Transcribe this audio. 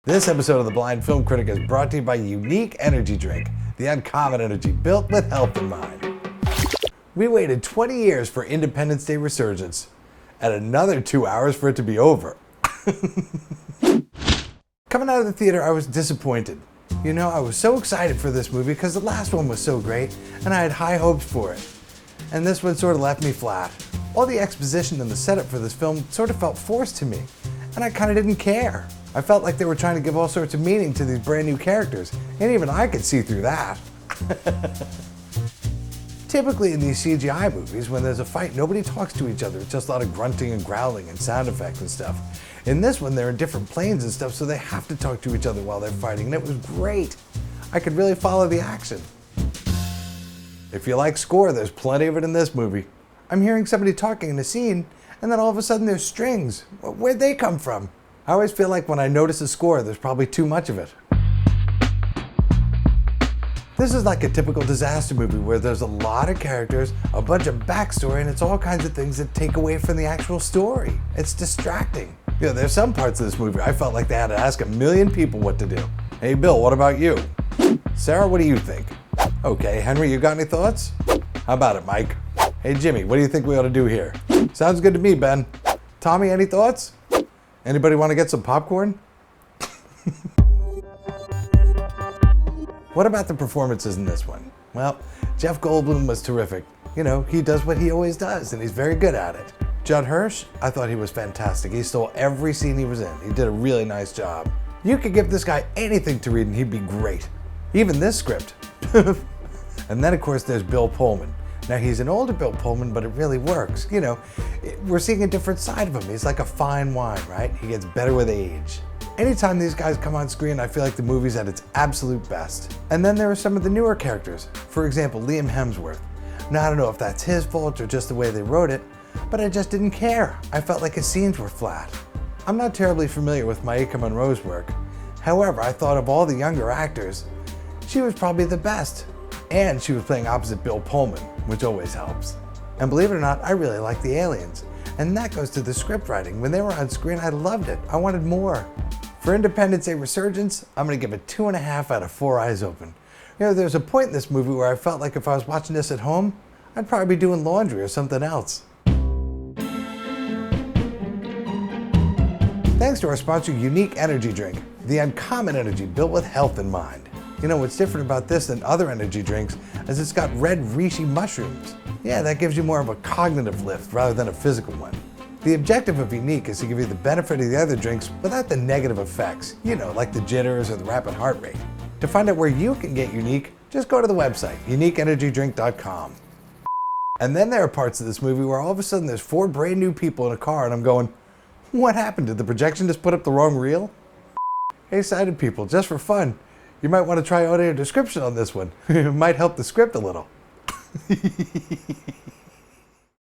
This episode of The Blind Film Critic is brought to you by Unique Energy Drink, the uncommon energy built with health in mind. We waited 20 years for Independence Day Resurgence, and another 2 hours for it to be over. Coming out of the theater, I was disappointed. You know, I was so excited for this movie because the last one was so great, and I had high hopes for it. And this one sort of left me flat. All the exposition and the setup for this film sort of felt forced to me, and I kind of didn't care. I felt like they were trying to give all sorts of meaning to these brand new characters, and even I could see through that. Typically in these CGI movies, when there's a fight, nobody talks to each other. It's just a lot of grunting and growling and sound effects and stuff. In this one, they're in different planes and stuff, so they have to talk to each other while they're fighting, and it was great. I could really follow the action. If you like score, there's plenty of it in this movie. I'm hearing somebody talking in a scene, and then all of a sudden there's strings. Where'd they come from? I always feel like when I notice a score, there's probably too much of it. This is like a typical disaster movie where there's a lot of characters, a bunch of backstory, and it's all kinds of things that take away from the actual story. It's distracting. You know, there's some parts of this movie I felt like they had to ask a million people what to do. Hey Bill, what about you? Sarah, what do you think? Okay, Henry, you got any thoughts? How about it, Mike? Hey Jimmy, what do you think we ought to do here? Sounds good to me, Ben. Tommy, any thoughts? Anybody want to get some popcorn? What about the performances in this one? Well, Jeff Goldblum was terrific. You know, he does what he always does, and he's very good at it. Judd Hirsch, I thought he was fantastic. He stole every scene he was in. He did a really nice job. You could give this guy anything to read and he'd be great. Even this script. And then, of course, there's Bill Pullman. Now, he's an older Bill Pullman, but it really works. You know, we're seeing a different side of him. He's like a fine wine, right? He gets better with age. Anytime these guys come on screen, I feel like the movie's at its absolute best. And then there are some of the newer characters. For example, Liam Hemsworth. Now, I don't know if that's his fault or just the way they wrote it, but I just didn't care. I felt like his scenes were flat. I'm not terribly familiar with Maika Monroe's work. However, I thought of all the younger actors, she was probably the best. And she was playing opposite Bill Pullman, which always helps. And believe it or not, I really like the aliens. And that goes to the script writing. When they were on screen, I loved it. I wanted more. For Independence Day Resurgence, I'm gonna give it 2.5 out of 4 eyes open. You know, there's a point in this movie where I felt like if I was watching this at home, I'd probably be doing laundry or something else. Thanks to our sponsor, Unique Energy Drink, the uncommon energy built with health in mind. You know, what's different about this than other energy drinks is it's got red reishi mushrooms. Yeah, that gives you more of a cognitive lift rather than a physical one. The objective of Unique is to give you the benefit of the other drinks without the negative effects, you know, like the jitters or the rapid heart rate. To find out where you can get Unique, just go to the website, uniqueenergydrink.com. And then there are parts of this movie where all of a sudden there's 4 brand new people in a car and I'm going, what happened? Did the projection just put up the wrong reel? Hey, sighted people, just for fun, you might want to try audio description on this one. It might help the script a little.